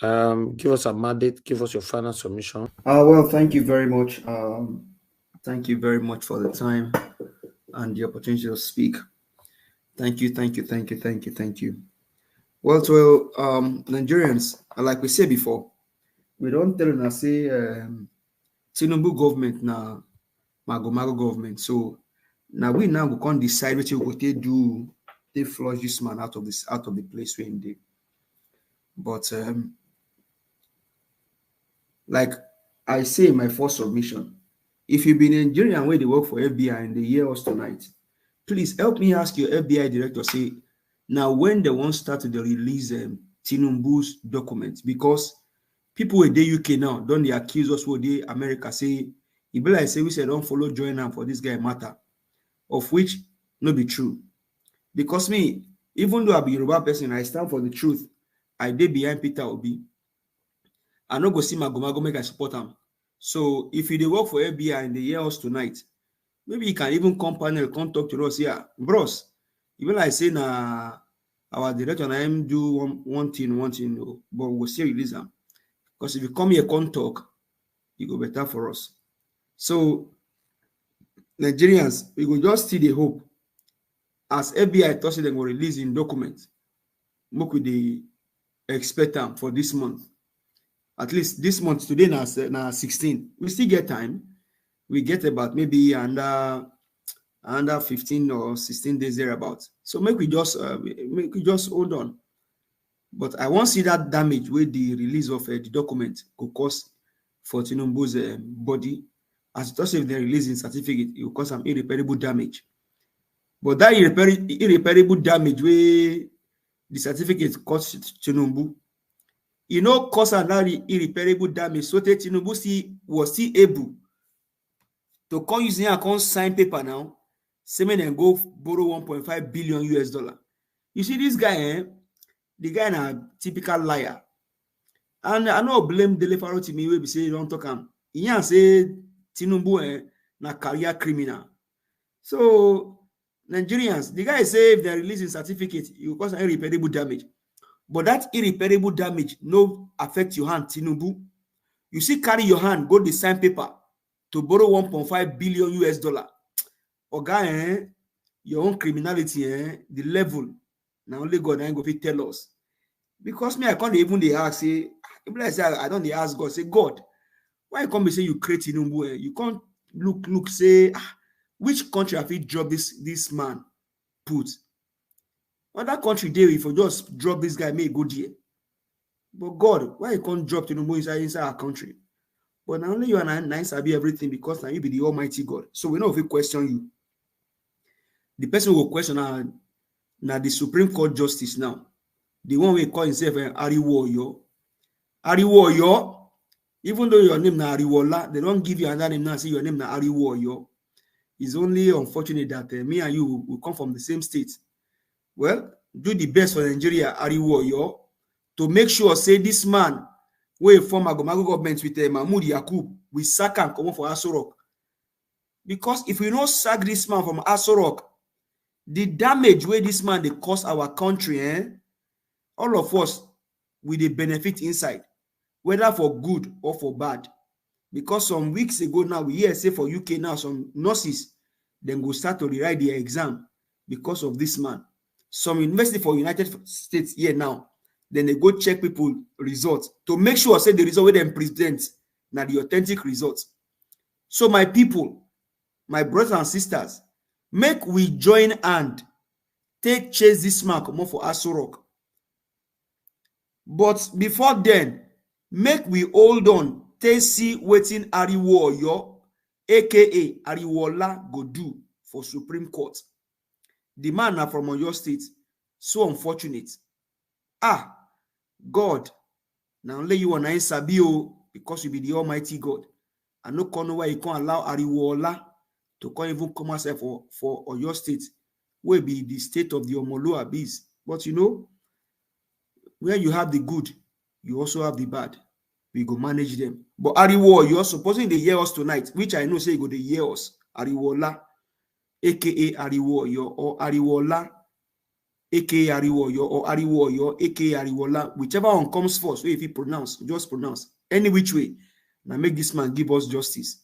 Give us a mandate, give us your final submission. Well, thank you very much. Thank you very much for the time and the opportunity to speak. Thank you. Well, Nigerians, like we said before, we don't tell them say Tinubu government na mago government. So now we can't decide what they do. They flush this man out of the place where they. But like I say in my first submission, if you've been in Nigerian where they work for FBI and they hear us tonight, please help me ask your FBI director, say, now when they won't start to release Tinubu's documents, because people in the UK now, don't they accuse us with the America, say, it be like say we say don't follow join them for this guy matter, of which no be true. Because me, even though I be a Yoruba person, I stand for the truth. I did behind Peter Obi. I no go see Magomago make I support him. So if you work for FBI and they hear us tonight, maybe you can even come panel, come talk to us here. Bros, even like say na our director and I am do one thing, but we'll still release them. Because if you come here, come talk, it go better for us. So Nigerians, we go just see the hope. As FBI thought they will release in documents, what could they expect them for this month? At least this month, today now 16. We still get time. We get about maybe under 15 or 16 days thereabouts. So make we just hold on. But I won't see that damage with the release of the document could cause for Tinubu's body. As it also if they release in certificate, it will cause some irreparable damage. But that irreparable damage where the certificate caused Tinubu, you know, cause another irreparable damage. So that Tinubu was still able to come using account sign paper now, semen and go borrow 1.5 billion US dollar. You see this guy, the guy na typical liar. And I know blame Dele Faro to me, we be say don't talk him. He say Tinubu na career criminal. So Nigerians, the guy say if they're releasing certificate, it will cause an irreparable damage. But that irreparable damage no affect your hand, Tinubu. You see, carry your hand, go the sign paper to borrow 1.5 billion US dollar. Oga, your own criminality, the level. Now only God ain't go fit tell us. Because me, I can't even they ask, say, I don't ask God, say, God, why you come and say you create Tinubu? You can't look, say, which country have you dropped this man put? Other country there, if you just drop this guy, may go there. But God, why you can't drop Tinubu inside our country? But not only you and I sabi everything because now you be the Almighty God. So we know if we question you. The person who will question now the Supreme Court Justice now. The one we call himself Ariwoyo. Ariwoyo, even though your name na Ariwola, they don't give you another name now, say your name na Ariwoyo. It's only unfortunate that me and you will come from the same state. Well, do the best for Nigeria, Ariwoyo, to make sure, say this man, where form Magomago government with Mahmoud Yakub, we sack and come for Aso Rock. Because if we don't sack this man from Aso Rock, the damage where this man they cause our country, all of us will they benefit inside, whether for good or for bad. Because some weeks ago now, we hear say for UK now, some nurses then go start to rewrite their exam because of this man. Some university for United States here now, then they go check people results to make sure say the result where them present now the authentic results. So my people, my brothers and sisters, make we join hand, take chase this man come on for Aso Rock. But before then, make we hold on, take see waiting Ariwoyo, aka Ariwola, go do for Supreme Court. The man are from Oyo State. So unfortunate. God, now only you and I sabio because you be the Almighty God. I no know why you can't allow Ariwola to come even come outside for Oyo State, where be the state of the Omolu Abyss. But you know, where you have the good, you also have the bad. We go manage them. But Ariwo, you're supposing they hear us tonight, which I know say you go they hear us. Ariwola, aka Ariwo, or Ariwola, aka Ariwoyo, or Ariwoyo, aka Ariwola, whichever one comes first, so if he pronounce, just pronounce. Any which way. Now make this man give us justice.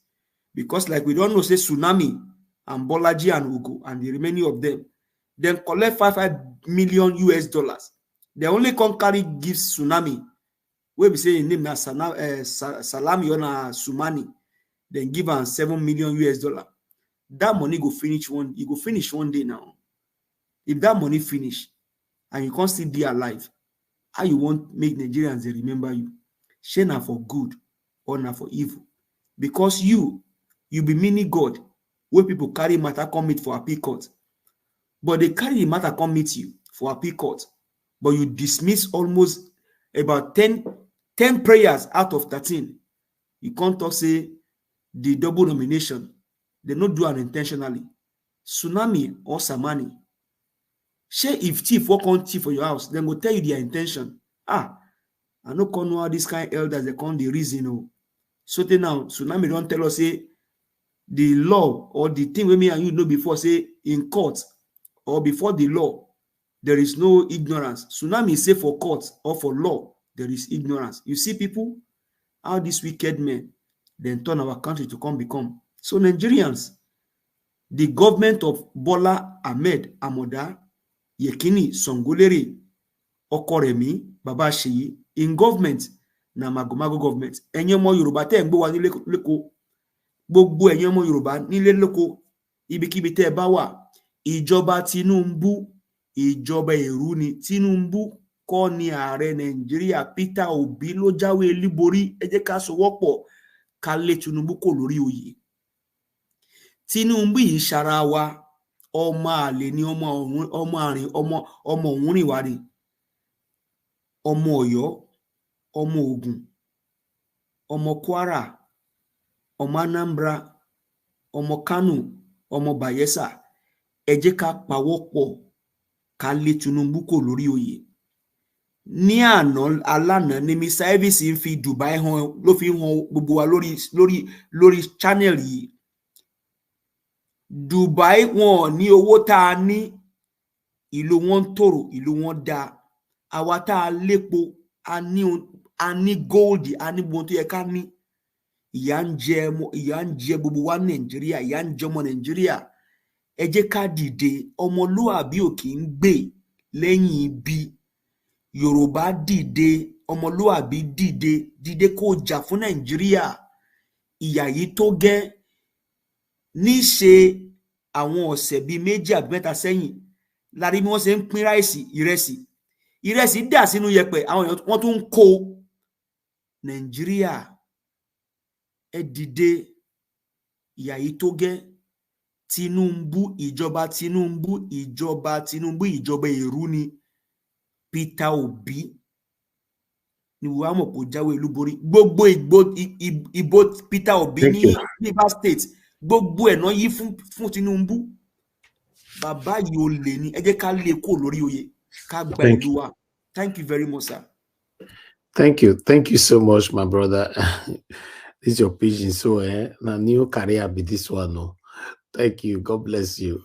Because like we don't know, say Tsunami and Bolaji and Ugo and the remaining of them, then collect $5 million US. They only can carry gives Tsunami. We be saying name na Salami or Sumani, then give her $7 million US. That money go finish one. You go finish one day now. If that money finish and you can't still be alive, how you want make Nigerians they remember you? Shey na for good or na for evil? Because you be mini God where people carry matter come meet for appeal court, but they carry the matter come meet you for appeal court, but you dismiss almost about 10 prayers out of 13. You can't talk say the double nomination. They not do unintentionally. Tsunami or Samani. Shey if thief walk on thief for your house, then go tell you their intention. I no can know how this kind of elders they come the reason. So now Tsunami don't tell us say the law or the thing we me and you know before say in court or before the law there is no ignorance. Tsunami say for court or for law there is ignorance. You see people how these wicked men then turn our country to become. So Nigerians, the government of Bola Ahmed Amoda Yekini Songolere Okoremi Baba Sheyi in government na magomago government. Ẹ̀yin ọmọ Yorùbá tẹ́ ń gbọ́ wa nílé lóko, gbogbo ẹ̀yin ọmọ Yorùbá nílé lóko ibikíbi tẹ́ ẹ bá wà, ìjọba Tinubu, ìjọba èrú ni. Tinubu kọ́ ni ààrẹ Nàìjíríà, Peter Obi ló jáwé olúborí. Ẹ jẹ́ ká sowọ́pọ̀ ká lé Tinubu kò lórí oyè. Tinubu yìí ṣara wa, ọmọ àlè ni ọmọ òun rìn wá ni, ọmọ Ọ̀yọ́, ọmọ Ògùn, ọmọ Kwara, ọmọ Anambra, ọmọ Kano, ọmọ Bayelsa. Ẹ jẹ́ ká pawọ́pọ̀ ká lé Tinubu kò lórí oyè. Ní àná alánà ni Mr. Elvis ń fi Dubai hàn, ló fi hàn gbogbo wa lórí channel yìí. Dubai wọn ní owó tá a ní, ìlú wọn tòrò, ìlú wọn dá. Àwa tá a lépo, a ní gold, a ní gbogbo tó yẹ ká ní. Ìyà ń jẹ gbogbo wa Nàìjíríà, ìyà ń jẹ ọmọ Nàìjíríà. Ẹ jẹ́ ká dìde, ọmọlúàbí ò kì í gbè lẹ́yìn ibi. Yorùbá dìde, ọmọlúàbí dìde kó jà fún Nàìjíríà. Ìyà yìí tó gẹ́. Níṣe àwọn ọ̀sẹ̀ bíi méjì àbí mẹ́ta sẹ́yìn lárí bí wọ́n ṣe ń pín ìrẹsì dà sínú yẹ̀pẹ̀, àwọn èèyàn wọ́n tún ń kó. Nàìjíríà ẹ dìde, ìyà yìí tó gẹ́. Tinubu, ìjọba èrú ni. Peter Obi ni wàá mọ̀ kó jáwé olúborí. Gbogbo ìbò Peter Obi ní Rivers State, gbogbo ẹ̀ náà yí fún Tinubu. Bàbá yìí ó lè ní, ẹ jẹ́ ká lè kó lórí oyè, ká gba ìlú wa. Thank you very much, sir. Thank you so much, my brother. This is your pigeon, so na new career be this one. No, thank you. God bless you.